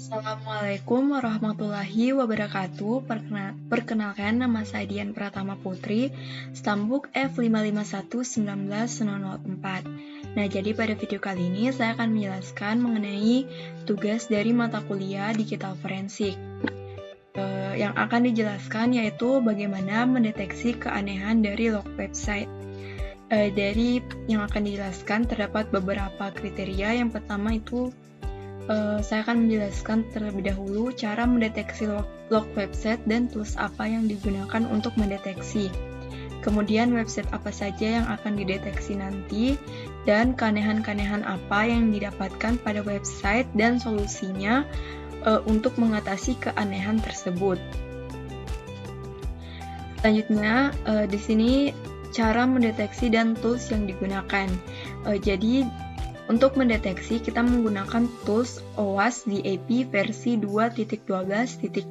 Assalamualaikum warahmatullahi wabarakatuh. Perkenalkan, nama saya Dian Pratama Putri, Stambuk F5511904. Nah, jadi pada video kali ini saya akan menjelaskan mengenai tugas dari mata kuliah digital forensik. Yang akan dijelaskan yaitu bagaimana mendeteksi keanehan dari log website. Dari yang akan dijelaskan terdapat beberapa kriteria. Yang pertama itu saya akan menjelaskan terlebih dahulu cara mendeteksi log website dan tools apa yang digunakan untuk mendeteksi. Kemudian website apa saja yang akan dideteksi nanti, dan keanehan-keanehan apa yang didapatkan pada website dan solusinya untuk mengatasi keanehan tersebut. Selanjutnya, di sini cara mendeteksi dan tools yang digunakan. Jadi untuk mendeteksi, kita menggunakan tools OWASP DAP versi 2.12.0,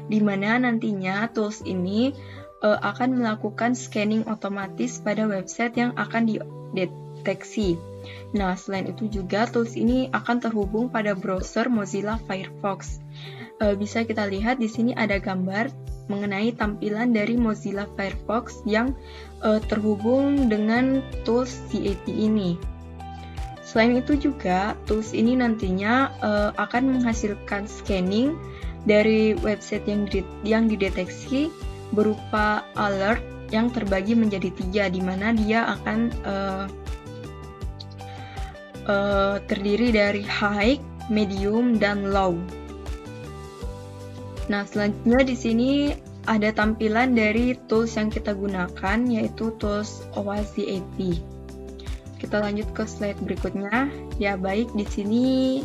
di mana nantinya tools ini akan melakukan scanning otomatis pada website yang akan dideteksi. Nah, selain itu juga tools ini akan terhubung pada browser Mozilla Firefox. Bisa kita lihat di sini ada gambar mengenai tampilan dari Mozilla Firefox yang terhubung dengan tools DAP ini. Selain itu juga, tools ini nantinya akan menghasilkan scanning dari website yang dideteksi berupa alert yang terbagi menjadi 3, di mana dia akan terdiri dari high, medium, dan low. Nah, selanjutnya di sini ada tampilan dari tools yang kita gunakan, yaitu tools OWASP DAP. Kita lanjut ke slide berikutnya. Ya, baik, di sini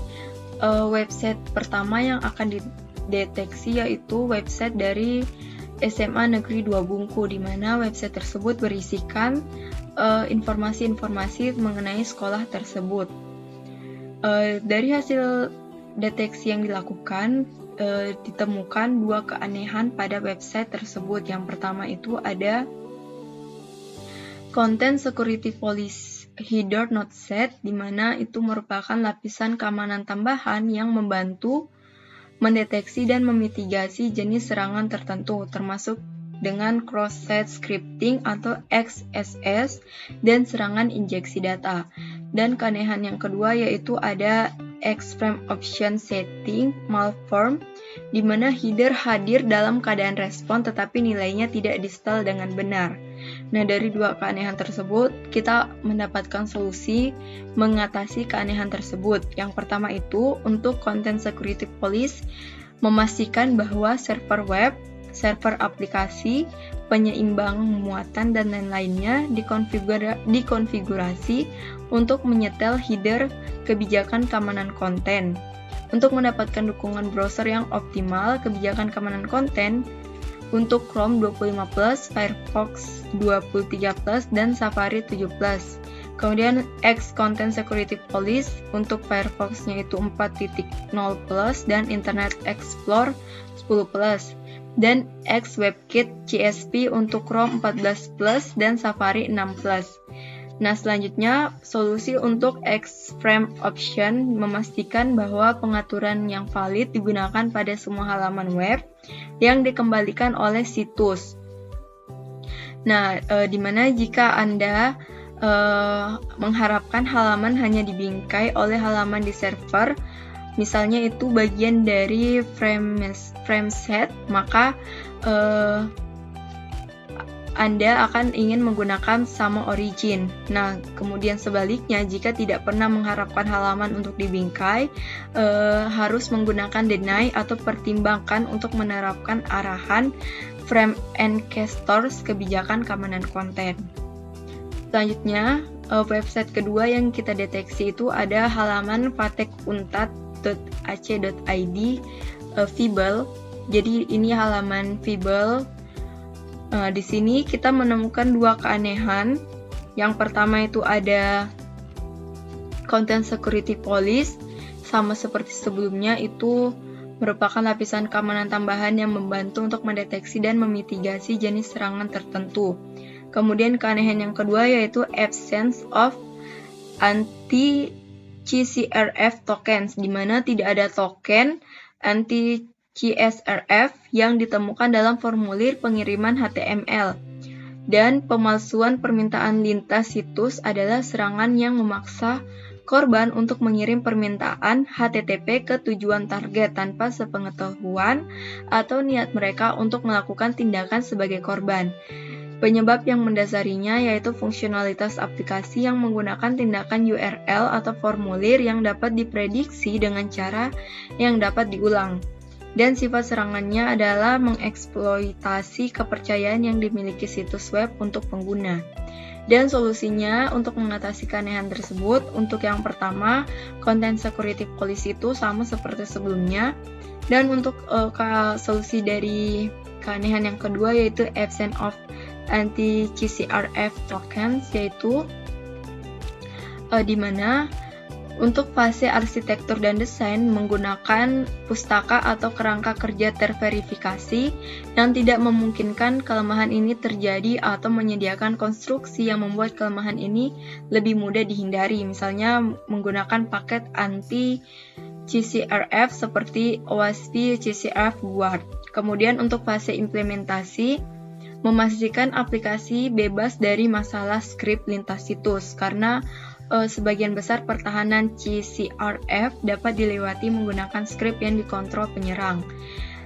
website pertama yang akan dideteksi yaitu website dari SMA Negeri 2 Bungku, di mana website tersebut berisikan informasi-informasi mengenai sekolah tersebut. Dari hasil deteksi yang dilakukan, ditemukan 2 keanehan pada website tersebut. Yang pertama itu ada Content Security Policy Header Not Set, di mana itu merupakan lapisan keamanan tambahan yang membantu mendeteksi dan memitigasi jenis serangan tertentu, termasuk dengan cross-site scripting atau XSS dan serangan injeksi data. Dan keanehan yang kedua yaitu ada X-Frame Option Setting Malform, di mana header hadir dalam keadaan respon tetapi nilainya tidak di-setel dengan benar. Nah, dari 2 keanehan tersebut, kita mendapatkan solusi mengatasi keanehan tersebut. Yang pertama itu, untuk Content Security Policy, memastikan bahwa server web, server aplikasi, penyeimbang muatan, dan lain-lainnya dikonfigurasi untuk menyetel header kebijakan keamanan konten. Untuk mendapatkan dukungan browser yang optimal, kebijakan keamanan konten untuk Chrome 25+, Firefox 23+, dan Safari 7+. Kemudian X Content Security Policy untuk Firefox-nya itu 4.0+, dan Internet Explorer 10+. Dan X WebKit CSP untuk Chrome 14+, dan Safari 6+. Nah, selanjutnya, solusi untuk X-Frame Option memastikan bahwa pengaturan yang valid digunakan pada semua halaman web yang dikembalikan oleh situs. Nah, di mana jika Anda mengharapkan halaman hanya dibingkai oleh halaman di server, misalnya itu bagian dari frame set, maka Anda akan ingin menggunakan sama origin. Nah, kemudian sebaliknya, jika tidak pernah mengharapkan halaman untuk dibingkai, harus menggunakan deny atau pertimbangkan untuk menerapkan arahan frame encasters kebijakan keamanan konten. Selanjutnya, website kedua yang kita deteksi itu ada halaman fatekuntat.ac.id Fibel. Jadi ini halaman Fibel. Di sini kita menemukan 2 keanehan. Yang pertama itu ada Content Security Policy, sama seperti sebelumnya, itu merupakan lapisan keamanan tambahan yang membantu untuk mendeteksi dan memitigasi jenis serangan tertentu. Kemudian keanehan yang kedua yaitu Absence of Anti anti-CSRF tokens, di mana tidak ada token anti-CSRF yang ditemukan dalam formulir pengiriman HTML. Dan pemalsuan permintaan lintas situs adalah serangan yang memaksa korban untuk mengirim permintaan HTTP ke tujuan target tanpa sepengetahuan atau niat mereka untuk melakukan tindakan sebagai korban. Penyebab yang mendasarinya yaitu fungsionalitas aplikasi yang menggunakan tindakan URL atau formulir yang dapat diprediksi dengan cara yang dapat diulang. Dan sifat serangannya adalah mengeksploitasi kepercayaan yang dimiliki situs web untuk pengguna. Dan solusinya untuk mengatasi keanehan tersebut, untuk yang pertama, Content Security Policy itu sama seperti sebelumnya. Dan untuk solusi dari keanehan yang kedua yaitu absence of anti-CSRF tokens, yaitu di mana untuk fase arsitektur dan desain menggunakan pustaka atau kerangka kerja terverifikasi yang tidak memungkinkan kelemahan ini terjadi atau menyediakan konstruksi yang membuat kelemahan ini lebih mudah dihindari, misalnya menggunakan paket anti-CSRF seperti OWASP CSRF Guard. Kemudian untuk fase implementasi, memastikan aplikasi bebas dari masalah script lintas situs, karena sebagian besar pertahanan CSRF dapat dilewati menggunakan script yang dikontrol penyerang.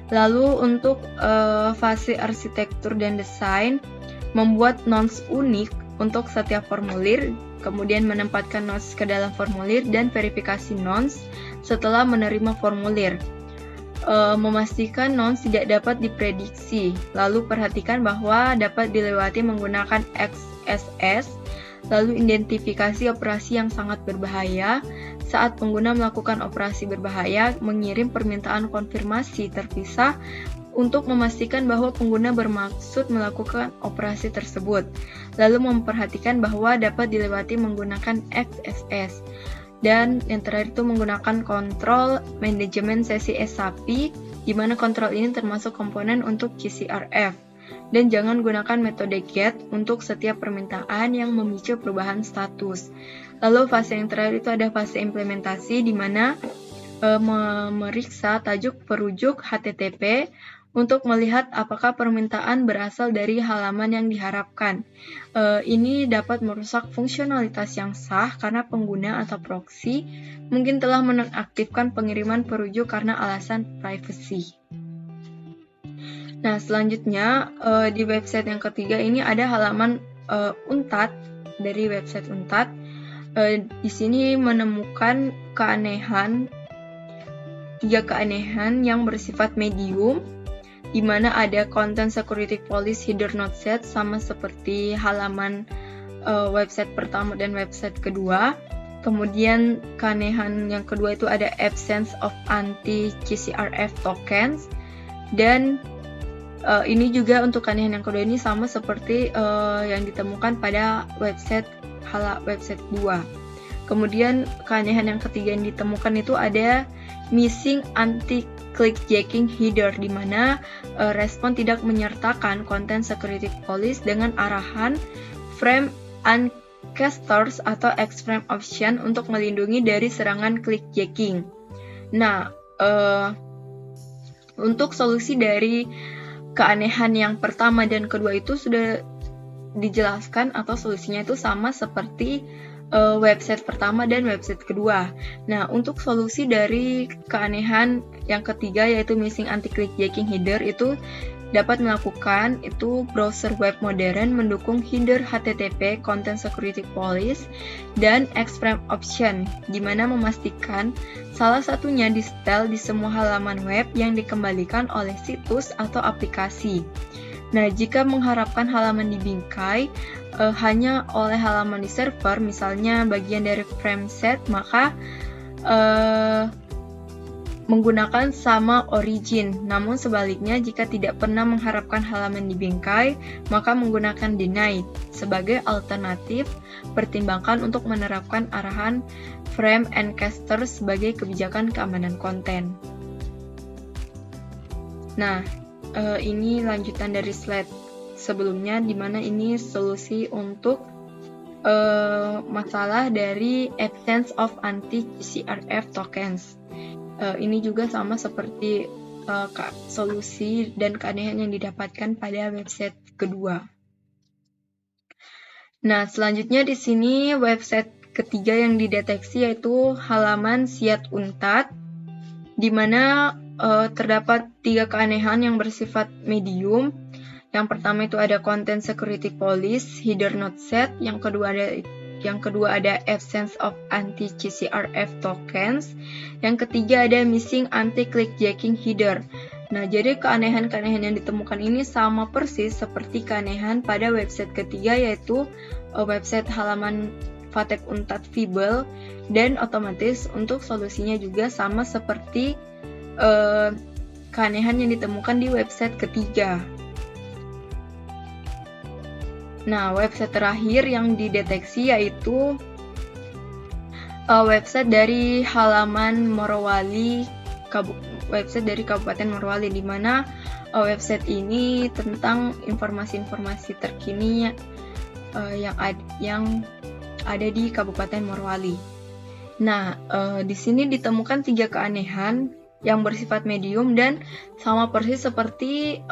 Lalu untuk fase arsitektur dan desain, membuat nonce unik untuk setiap formulir, kemudian menempatkan nonce ke dalam formulir dan verifikasi nonce setelah menerima formulir. Memastikan nonce tidak dapat diprediksi, lalu perhatikan bahwa dapat dilewati menggunakan XSS, lalu identifikasi operasi yang sangat berbahaya. Saat pengguna melakukan operasi berbahaya, mengirim permintaan konfirmasi terpisah untuk memastikan bahwa pengguna bermaksud melakukan operasi tersebut, lalu memperhatikan bahwa dapat dilewati menggunakan XSS. Dan yang terakhir itu menggunakan kontrol manajemen sesi SAP, di mana kontrol ini termasuk komponen untuk CSRF. Dan jangan gunakan metode GET untuk setiap permintaan yang memicu perubahan status. Lalu fase yang terakhir itu ada fase implementasi, di mana memeriksa tajuk perujuk HTTP untuk melihat apakah permintaan berasal dari halaman yang diharapkan. Ini dapat merusak fungsionalitas yang sah karena pengguna atau proxy mungkin telah menonaktifkan pengiriman perujuk karena alasan privacy. Nah, selanjutnya di website yang ketiga ini ada halaman UNTAD dari website UNTAD. Di sini menemukan tiga keanehan yang bersifat medium, di mana ada Content Security Policy Header Not Set sama seperti halaman website pertama dan website kedua. Kemudian keanehan yang kedua itu ada absence of anti-CSRF tokens, dan ini juga untuk keanehan yang kedua ini sama seperti yang ditemukan pada website 2. Kemudian keanehan yang ketiga yang ditemukan itu ada missing anti-clickjacking header, di mana respon tidak menyertakan Content Security Policy dengan arahan frame uncasters atau X-frame option untuk melindungi dari serangan clickjacking. Nah, untuk solusi dari keanehan yang pertama dan kedua itu sudah dijelaskan, atau solusinya itu sama seperti website pertama dan website kedua. Nah, untuk solusi dari keanehan yang ketiga yaitu missing anti-clickjacking header itu dapat melakukan itu browser web modern mendukung header HTTP Content Security Policy dan X-frame option, di mana memastikan salah satunya di-setel di semua halaman web yang dikembalikan oleh situs atau aplikasi. Nah, jika mengharapkan halaman dibingkai hanya oleh halaman di server, misalnya bagian dari frame set, maka menggunakan sama origin. Namun sebaliknya, jika tidak pernah mengharapkan halaman dibingkai, maka menggunakan denied. Sebagai alternatif, pertimbangkan untuk menerapkan arahan frame encaster sebagai kebijakan keamanan konten. Nah, ini lanjutan dari slide sebelumnya, di mana ini solusi untuk masalah dari absence of anti-CCRF tokens. Ini juga sama seperti solusi dan keanehan yang didapatkan pada website kedua. Nah, selanjutnya di sini website ketiga yang dideteksi yaitu halaman Siat Untat, di mana terdapat 3 keanehan yang bersifat medium. Yang pertama itu ada Content Security Police, header not set. Yang kedua ada absence of anti-CCRF tokens. Yang ketiga ada missing anti-clickjacking header. Nah, jadi keanehan-keanehan yang ditemukan ini sama persis seperti keanehan pada website ketiga, yaitu website halaman Vatek Untat Fibel, dan otomatis untuk solusinya juga sama seperti keanehan yang ditemukan di website ketiga. Nah, website terakhir yang dideteksi yaitu website dari halaman Morowali, website dari Kabupaten Morowali, di mana website ini tentang informasi-informasi terkini yang ada di Kabupaten Morowali. Nah, di sini ditemukan 3 keanehan yang bersifat medium dan sama persis seperti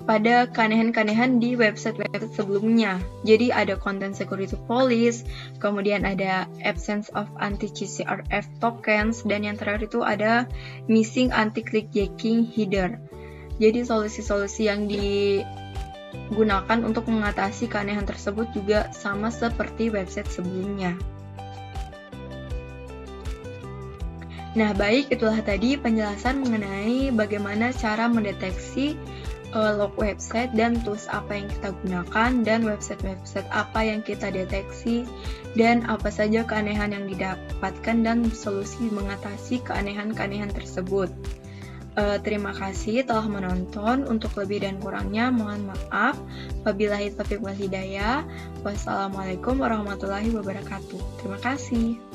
pada keanehan-keanehan di website-website sebelumnya. Jadi ada Content Security Police, kemudian ada absence of anti-CCRF tokens, dan yang terakhir itu ada missing anti-clickjacking header. Jadi solusi-solusi yang digunakan untuk mengatasi keanehan tersebut juga sama seperti website sebelumnya. Nah, baik, itulah tadi penjelasan mengenai bagaimana cara mendeteksi log website dan tools apa yang kita gunakan, dan website-website apa yang kita deteksi, dan apa saja keanehan yang didapatkan dan solusi mengatasi keanehan-keanehan tersebut. Terima kasih telah menonton. Untuk lebih dan kurangnya mohon maaf. Wabillahi taufiq wal hidayah. Wassalamualaikum warahmatullahi wabarakatuh. Terima kasih.